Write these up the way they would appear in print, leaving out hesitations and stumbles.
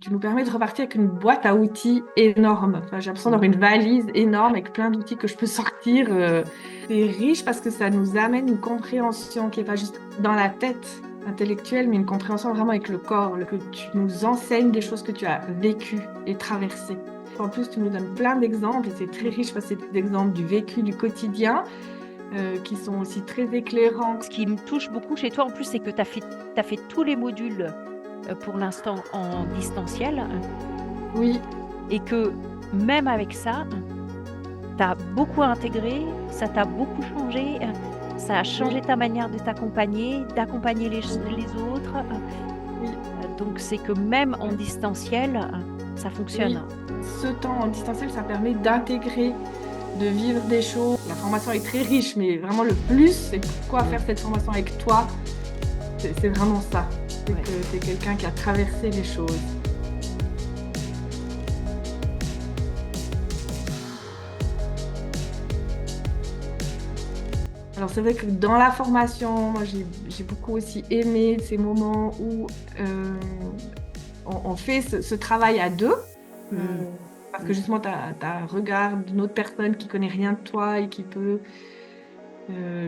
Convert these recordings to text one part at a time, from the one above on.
Tu nous permets de repartir avec une boîte à outils énorme. Enfin, j'ai l'impression d'avoir une valise énorme avec plein d'outils que je peux sortir. C'est riche parce que ça nous amène une compréhension qui n'est pas juste dans la tête intellectuelle, mais une compréhension vraiment avec le corps, que tu nous enseignes des choses que tu as vécues et traversées. En plus, tu nous donnes plein d'exemples et c'est très riche parce que c'est des exemples du vécu, du quotidien, qui sont aussi très éclairants. Ce qui me touche beaucoup chez toi, en plus, c'est que t'as fait tous les modules pour l'instant en distanciel Oui, et que même avec ça, tu as beaucoup intégré, ça t'a beaucoup changé, ça a oui, changé ta manière de t'accompagner, d'accompagner les autres. oui. Donc, c'est que même en distanciel, ça Oui, fonctionne. ce temps en distanciel, ça permet d'intégrer, de vivre des choses. La formation est très riche, mais vraiment le plus, c'est pourquoi faire cette formation avec toi, c'est vraiment ça. C'est Ouais. que tu es quelqu'un qui a traversé les choses. Alors c'est vrai que dans la formation, moi j'ai beaucoup aussi aimé ces moments où euh, on fait ce travail à deux. Mm. euh, Parce que Mm. justement, tu as un regard d'une autre personne qui connaît rien de toi et qui peut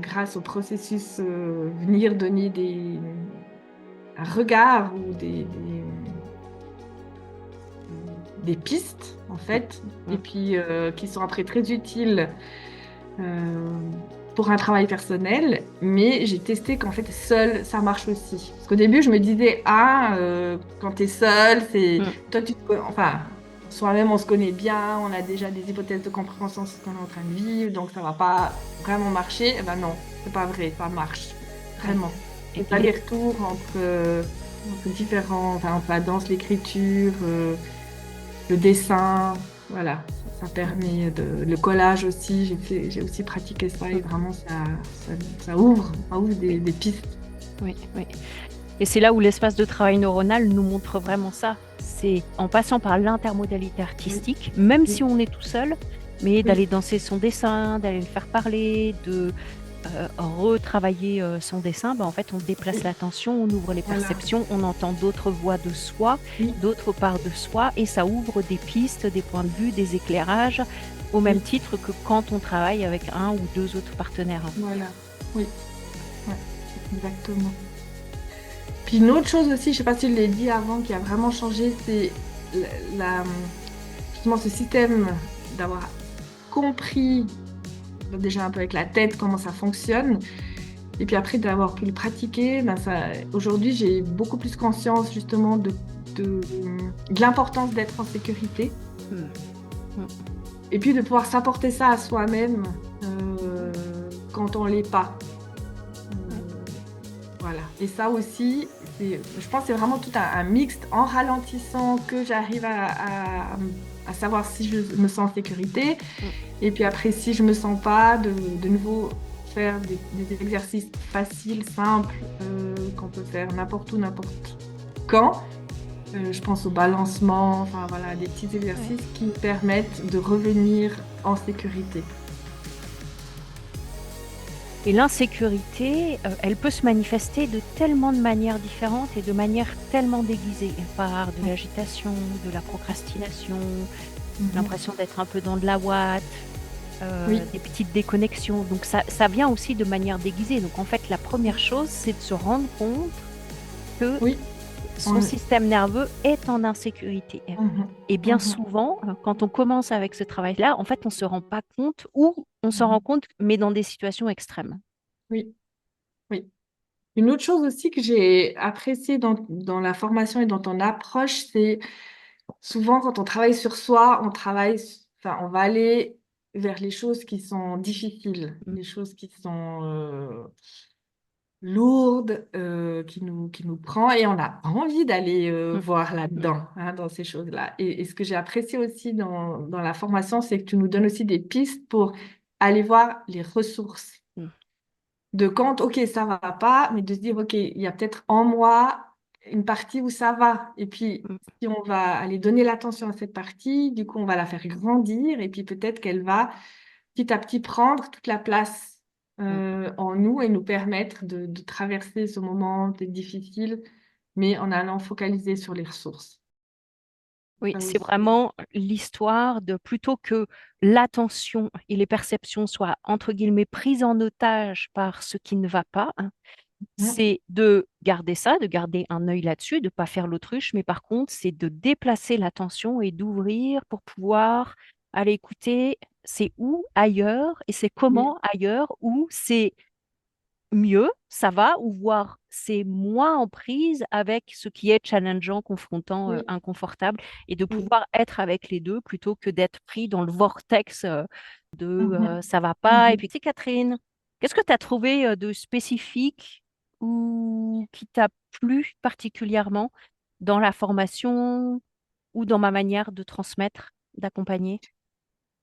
grâce au processus, venir donner un regard ou des pistes, en Mm. fait, et Mm. puis qui sont après très utiles euh, pour un travail personnel. Mais j'ai testé qu'en fait, seul, ça marche aussi. Parce qu'au début, je me disais, quand tu es seul, c'est Mm. toi, enfin, soi-même, on se connaît bien, on a déjà des hypothèses de compréhension sur ce qu'on est en train de vivre, donc ça va pas vraiment marcher. Eh ben non, c'est pas vrai, ça marche Ouais. vraiment. Et, C'est et les- l'aller-retour entre différents, enfin, entre la danse, l'écriture, le dessin, voilà. Ça permet le collage aussi. J'ai aussi pratiqué ça et Mm. vraiment ça, ça ouvre Oui, des pistes. oui, oui. Et c'est là où l'espace de travail neuronal nous montre vraiment ça. C'est en passant par l'intermodalité Oui, artistique, même si oui, on est tout seul, mais oui, d'aller danser son dessin, d'aller le faire parler, de retravailler son dessin, ben, en fait, on déplace oui, l'attention, on ouvre les voilà. perceptions, on entend d'autres voix de soi, Oui, d'autres parts de soi, et ça ouvre des pistes, des points de vue, des éclairages, au même oui, titre que quand on travaille avec un ou deux autres partenaires. voilà. Oui, ouais, exactement. Puis une autre chose aussi, je sais pas si je l'ai dit avant, qui a vraiment changé, c'est la, la- justement ce système d'avoir compris déjà un peu avec la tête comment ça fonctionne. Et puis après d'avoir pu le pratiquer, ben aujourd'hui j'ai beaucoup plus conscience justement de, de l'importance d'être en sécurité Mm. Mm. et puis de pouvoir s'apporter ça à soi-même quand on l'est pas. Ouais. Voilà. Et ça aussi, je pense que c'est vraiment tout un mixte en ralentissant que j'arrive à savoir si je me sens en sécurité. Mm. Et puis après, si je me sens pas, de nouveau faire des exercices faciles, simples, qu'on peut faire n'importe où, n'importe quand. Je pense au balancement, enfin voilà, des petits Ouais. exercices qui permettent de revenir en sécurité. Et l'insécurité, elle peut se manifester de tellement de manières différentes et de manière tellement déguisée, par de l'agitation, de la procrastination, Mhm. l'impression d'être un peu dans de la ouate, Oui, des petites déconnexions. Donc ça vient aussi de manière déguisée. Donc en fait, la première chose, c'est de se rendre compte que oui. son On- système nerveux est en insécurité. mhm, Et bien mhm, souvent, quand on commence avec ce travail-là, en fait, on ne se rend pas compte ou on s'en rend mhm. compte, mais dans des situations extrêmes. Oui, oui. Une autre chose aussi que j'ai appréciée dans la formation et dans ton approche, c'est souvent quand on travaille sur soi, enfin, on va aller vers les choses qui sont difficiles, Mm. les choses qui sont lourdes, qui nous prend et on n'a pas envie d'aller Mm. voir Mm. là-dedans, hein, dans ces choses-là. Et ce que j'ai apprécié aussi dans la formation, c'est que tu nous donnes aussi des pistes pour aller voir les ressources Mm. de quand, ok, ça va pas, mais de se dire, ok, il y a peut-être en moi une partie où ça va. Et puis, Mm. si on va aller donner l'attention à cette partie, du coup, on va la faire grandir et puis peut-être qu'elle va petit à petit prendre toute la place Mm. en nous et nous permettre de traverser ce moment peut-être difficile, mais en allant focaliser sur les ressources. Oui, Ça c'est aussi. vraiment l'histoire de plutôt que l'attention et les perceptions soient entre guillemets prises en otage par ce qui ne va pas, hein, Mhm. c'est de garder ça, de garder un œil là-dessus, de ne pas faire l'autruche, mais par contre, c'est de déplacer l'attention et d'ouvrir pour pouvoir aller écouter c'est où ailleurs et c'est Oui, comment ailleurs, ou c'est mieux, ça va, ou voir c'est moins en prise avec ce qui est challengeant, confrontant, oui, inconfortable, et de oui. pouvoir être avec les deux plutôt que d'être pris dans le vortex de Mhm. ça va pas. Et Mhm. puis, tu sais, Catherine, qu'est-ce que tu as trouvé de spécifique ou qui t'a plu particulièrement dans la formation ou dans ma manière de transmettre, d'accompagner?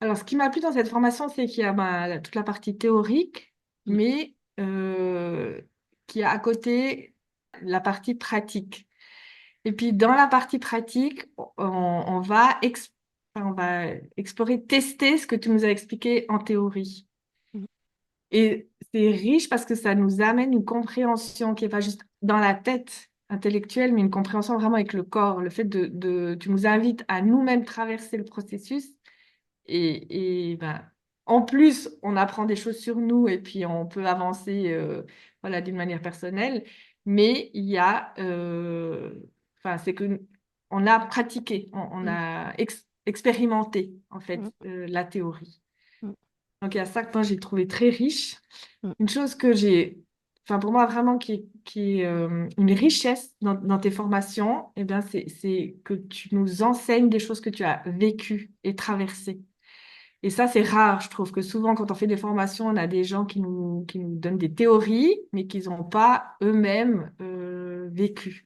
Alors, ce qui m'a plu dans cette formation, c'est qu'il y a toute la partie théorique, Mm, mais qu'il y a à côté la partie pratique. Et puis, dans la partie pratique, on va explorer, tester ce que tu nous as expliqué en théorie. mm, Et c'est riche parce que ça nous amène une compréhension qui n'est pas juste dans la tête intellectuelle, mais une compréhension vraiment avec le corps. Le fait tu nous invites à nous-mêmes traverser le processus et ben, en plus, on apprend des choses sur nous et puis on peut avancer voilà, d'une manière personnelle. Mais il y a, enfin, c'est que on a pratiqué, on mm, a expérimenté en mm, fait la théorie. mm, Donc il y a ça que moi j'ai trouvé très riche. mm, Une chose que j'ai, enfin pour moi vraiment qui est une richesse dans tes formations, eh bien, c'est que tu nous enseignes des choses que tu as vécues et traversées. Et ça, c'est rare. Je trouve que souvent, quand on fait des formations, on a des gens qui nous donnent des théories, mais qu'ils n'ont pas eux-mêmes vécu.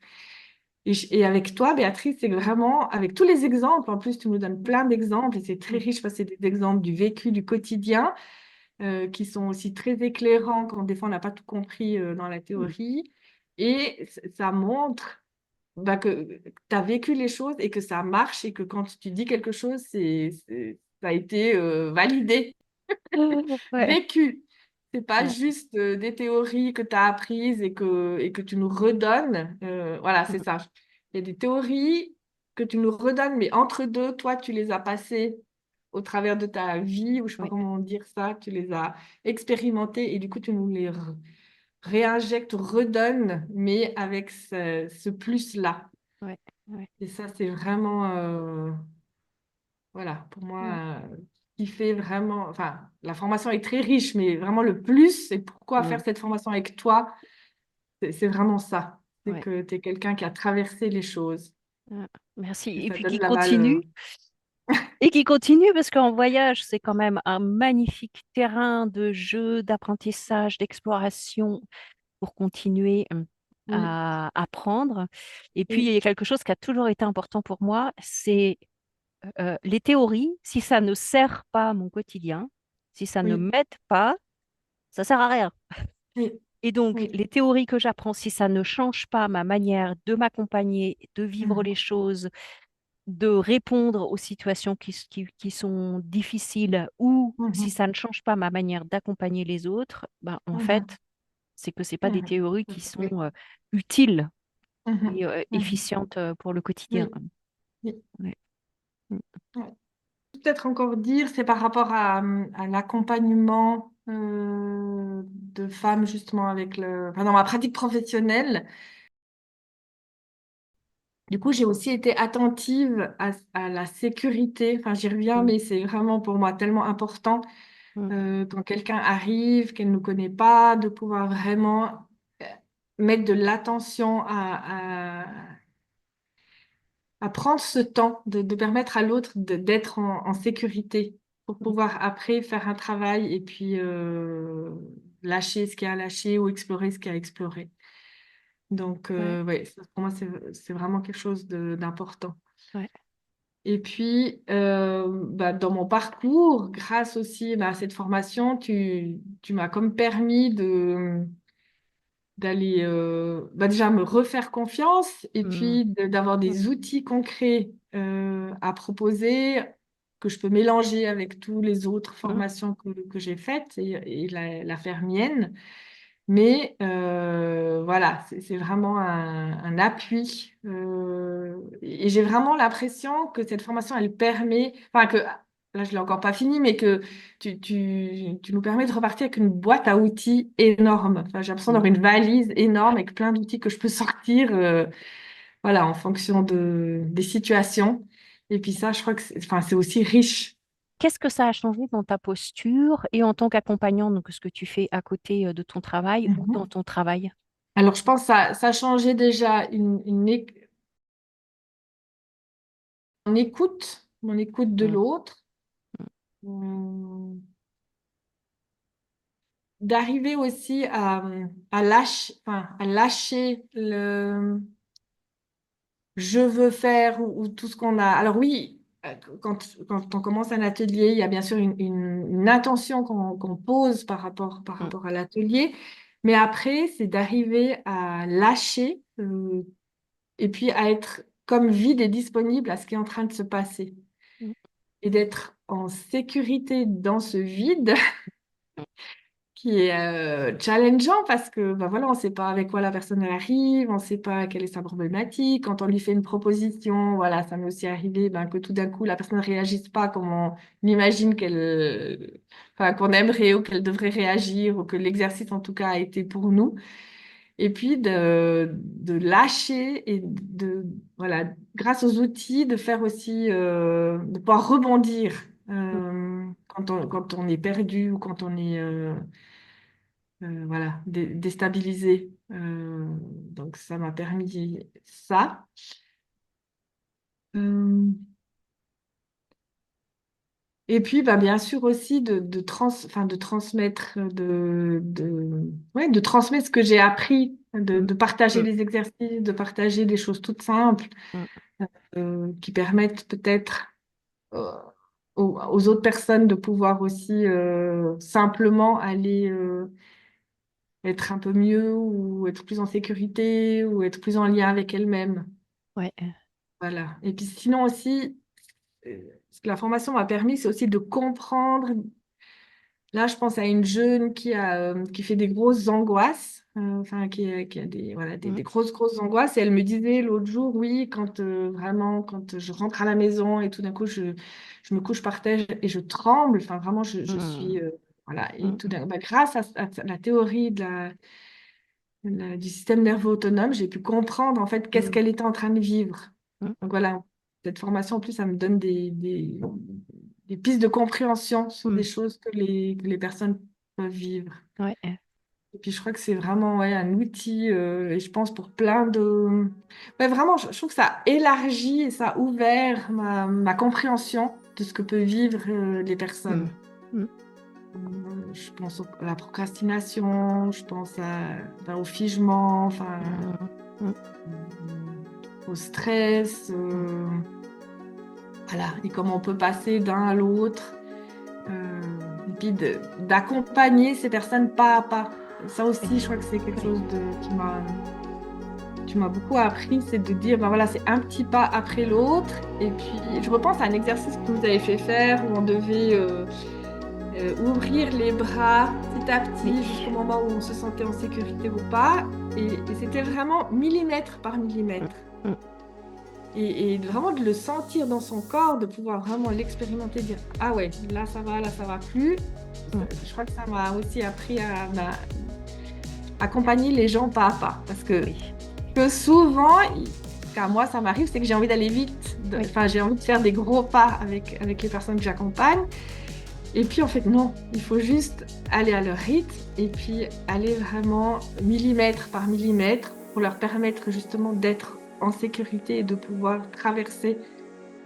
Et avec toi, Béatrice, c'est vraiment, avec tous les exemples, en plus, tu nous donnes plein d'exemples, et c'est très mm, riche parce que c'est des exemples du vécu, du quotidien, qui sont aussi très éclairants quand des fois on n'a pas tout compris dans la mm, théorie. Et ça montre bah, que tu as vécu les choses et que ça marche et que quand tu dis quelque chose, ça a été validé, mm. Ouais. vécu. C'est pas Ouais. juste des théories que tu as apprises et que tu nous redonnes. Voilà, c'est Mm, ça. Il y a des théories que tu nous redonnes, mais entre deux, toi, tu les as passées au travers de ta vie, ou je sais pas ouais, comment dire ça, tu les as expérimentées et du coup, tu nous les réinjectes, redonnes, mais avec ce plus-là. ouais, ouais, Et ça, c'est vraiment, voilà, pour ouais, moi, qui fait vraiment, enfin, la formation est très riche, mais vraiment le plus, c'est pourquoi faire mm, cette formation avec toi, c'est vraiment ça. C'est ouais, que tu es quelqu'un qui a traversé les choses ouais. Merci. et Et ça puis donne qui la valeur. continue, et qui continue parce qu'en voyage, c'est quand même un magnifique terrain de jeu, d'apprentissage, d'exploration pour continuer Oui, à apprendre. Et puis, il oui, y a quelque chose qui a toujours été important pour moi, c'est les théories. Si ça ne sert pas à mon quotidien, si ça ne oui, m'aide pas, ça sert à rien. oui, Et donc, oui. les théories que j'apprends, si ça ne change pas ma manière de m'accompagner, de vivre les Mhm, choses, de répondre aux situations qui sont difficiles, ou si mhm, ça ne change pas ma manière d'accompagner les autres, ben, en mhm, fait, c'est que ce n'est pas des mhm. théories qui sont Oui. utiles Mhm, et mhm. efficientes pour le quotidien. Oui, oui. Ouais. Mm, Ouais. Peut-être encore dire, c'est par rapport à l'accompagnement de femmes justement avec enfin, dans ma pratique professionnelle. Du coup, j'ai aussi été attentive à la sécurité. Enfin, j'y reviens, mm, mais c'est vraiment pour moi tellement important mm, quand quelqu'un arrive, qu'elle ne nous connaît pas, de pouvoir vraiment euh, mettre de l'attention à prendre ce temps, de permettre à l'autre d'être en sécurité pour mm. pouvoir après faire un travail et puis lâcher ce qu'il y a à lâcher ou explorer ce qu'il y a à explorer. Donc, Ouais, ouais, ça, pour moi, c'est vraiment quelque chose d'important. ouais. Et puis, bah, dans mon parcours, grâce aussi bah, à cette formation, tu m'as comme permis d'aller bah, déjà me refaire confiance et Mm, puis d'avoir mm, des outils concrets à proposer que je peux mélanger avec toutes les autres mm, formations que j'ai faites et la faire mienne. Mais voilà, c'est vraiment un appui. Et j'ai vraiment l'impression que cette formation, elle permet, enfin que, là je l'ai encore pas fini, mais que tu nous permets de repartir avec une boîte à outils énorme. Enfin, j'ai l'impression Mm. d'avoir une valise énorme avec plein d'outils que je peux sortir, voilà, en fonction des situations. Et puis ça, je crois que enfin, c'est aussi riche. Qu'est-ce que ça a changé dans ta posture et en tant qu'accompagnant, donc ce que tu fais à côté de ton travail ou dans Mhm. ton travail? Alors, je pense que ça a changé déjà mon écoute de Mm, l'autre, euh, d'arriver aussi à lâcher le je veux faire ou tout ce qu'on a. Alors oui, quand on commence un atelier, il y a bien sûr une intention qu'on pose par mm, rapport à l'atelier, mais après, c'est d'arriver à lâcher et puis à être comme vide et disponible à ce qui est en train de se passer mm, et d'être en sécurité dans ce vide qui est challengeant parce que ben voilà, on ne sait pas avec quoi la personne elle arrive, on ne sait pas quelle est sa problématique. Quand on lui fait une proposition, voilà, ça m'est aussi arrivé ben, que tout d'un coup la personne ne réagisse pas comme on imagine enfin, qu'on aimerait ou qu'elle devrait réagir ou que l'exercice en tout cas a été pour nous. Et puis de lâcher et voilà, grâce aux outils, de faire aussi, de pouvoir rebondir mm. quand on est perdu ou quand on est voilà, déstabilisé. Donc ça m'a permis ça. Euh, et puis bah, bien sûr aussi enfin, de transmettre, ouais, de transmettre ce que j'ai appris, Mm, de partager mm, les exercices, de partager des choses toutes simples mm. qui permettent peut-être euh, aux autres personnes de pouvoir aussi simplement aller être un peu mieux ou être plus en sécurité ou être plus en lien avec elles-mêmes. Ouais. Voilà. Et puis sinon aussi, ce que la formation m'a permis, c'est aussi de comprendre. Là, je pense à une jeune qui fait des grosses angoisses, enfin qui a voilà, Mm, des grosses angoisses. Et elle me disait l'autre jour, oui, vraiment, quand je rentre à la maison et tout d'un coup, je me couche par terre et je tremble. Enfin, vraiment, je suis, mm, voilà. Et mm, tout bah, grâce à la théorie du système nerveux autonome, j'ai pu comprendre en fait qu'est-ce mm, qu'elle était en train de vivre. mm. Donc voilà, cette formation en plus, ça me donne des pistes de compréhension sur Mm. des choses que les personnes peuvent vivre. Ouais. Et puis je crois que c'est vraiment ouais, un outil, et je pense pour plein de... Ouais, vraiment, je trouve que ça élargit et ça a ouvert ma compréhension de ce que peuvent vivre les Mm, personnes. mm, Je pense à la procrastination, je pense ben, au figement, enfin, mm, mm, au stress, voilà, et comment on peut passer d'un à l'autre, et puis d'accompagner ces personnes pas à pas. Ça aussi, je crois que c'est quelque ouais. chose qui m'a beaucoup appris, c'est de dire, ben voilà, c'est un petit pas après l'autre. Et puis, je repense à un exercice que vous avez fait faire où on devait ouvrir les bras petit à Oui. petit jusqu'au moment où on se sentait en sécurité ou pas. Et c'était vraiment millimètre par Mm, millimètre. mm, Et vraiment de le sentir dans son corps, de pouvoir vraiment l'expérimenter, dire, ah ouais, là ça va plus. mm. Je crois que ça m'a aussi appris accompagner les gens pas à pas. Parce Oui. que souvent, car moi ça m'arrive, c'est que j'ai envie d'aller vite. Oui. Enfin, j'ai envie de faire des gros pas avec les personnes que j'accompagne. Et puis en fait, non, il faut juste aller à leur rythme et puis aller vraiment millimètre par millimètre pour leur permettre justement d'être en sécurité et de pouvoir traverser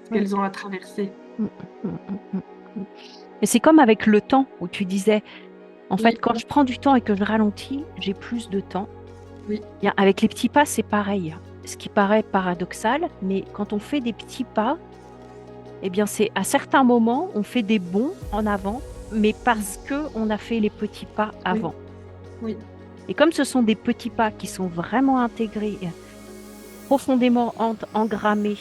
ce Ouais. qu'elles ont à traverser. Mm, mm, mm, mm, mm. Et c'est comme avec le temps où tu disais, en fait, Oui, quand je prends du temps et que je ralentis, j'ai plus de temps. oui, Bien, avec les petits pas, c'est pareil. Ce qui paraît paradoxal, mais quand on fait des petits pas, eh bien, c'est à certains moments, on fait des bonds en avant, mais parce que on a fait les petits pas oui, avant. oui. Et comme ce sont des petits pas qui sont vraiment intégrés, profondément engrammés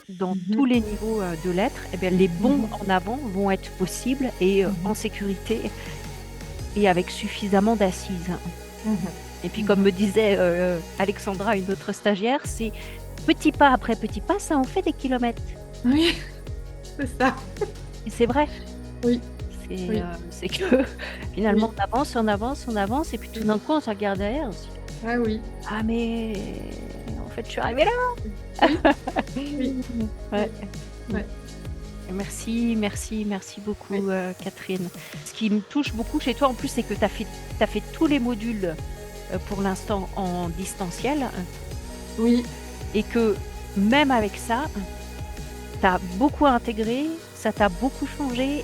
dans tous Mhm, les niveaux de l'être, eh bien, les bonds mhm, en avant vont être possibles et en mhm. sécurité et avec suffisamment d'assises. Mhm. Et puis, comme Mhm. me disait Alexandra, une autre stagiaire, c'est petit pas après petit pas, ça en fait des kilomètres. Oui, c'est ça. Et c'est vrai. Oui, oui, C'est que finalement, oui, on avance, on avance, on avance, et puis tout oui. d'un coup, on se regarde derrière, on se dit, Ah oui, ah, mais en fait, je suis arrivée là. oui, oui, Ouais. oui, Mm. ouais, Merci, merci, merci oui, beaucoup, Catherine. Ce qui me touche beaucoup chez toi, en plus, c'est que t'as fait tous les modules pour l'instant en distanciel, hein, oui, et que même avec ça, tu as beaucoup intégré, ça t'a beaucoup changé,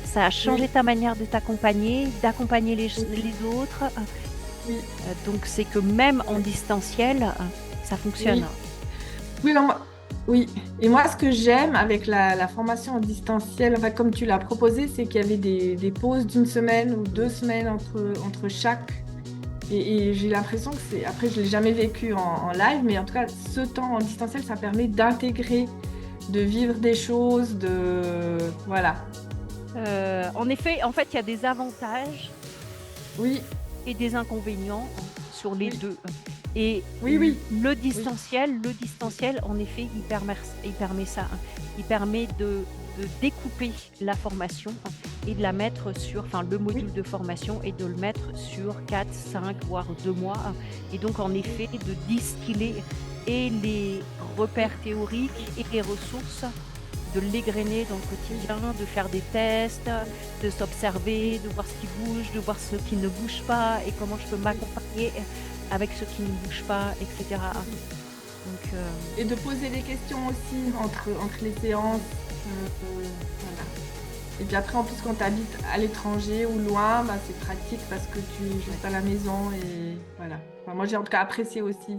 ça a changé oui, ta manière de t'accompagner, d'accompagner oui, les autres. oui, Donc, c'est que même en oui, distanciel, ça fonctionne. oui. Oui, oui. Et moi, ce que j'aime avec la formation en distanciel, enfin, comme tu l'as proposé, c'est qu'il y avait des pauses d'une semaine ou 2 semaines entre chaque. Et j'ai l'impression que c'est. Après, je ne l'ai jamais vécu en live, mais en tout cas, ce temps en distanciel, ça permet d'intégrer, de vivre des choses, de. Voilà. En effet, en fait, il y a des avantages Oui, et des inconvénients sur les oui, deux. Et oui, oui, oui, le distanciel, en effet, il permet ça, hein. Il permet de découper la formation, hein, et de la mettre sur, enfin, le oui, module de formation et de le mettre sur 4, 5, voire 2 mois, hein. Et donc, en effet, de distiller et les repères théoriques et les ressources, de l'égrener dans le oui, quotidien, de faire des tests, de s'observer, de voir ce qui bouge, de voir ce qui ne bouge pas et comment je peux oui, m'accompagner avec ce qui ne bouge pas, etc. oui. Donc, Et de poser des questions aussi entre les séances. Voilà. Et puis après, en plus, quand tu habites à l'étranger ou loin, bah, c'est pratique parce que tu es juste à la maison et voilà. Enfin, moi, j'ai en tout cas apprécié aussi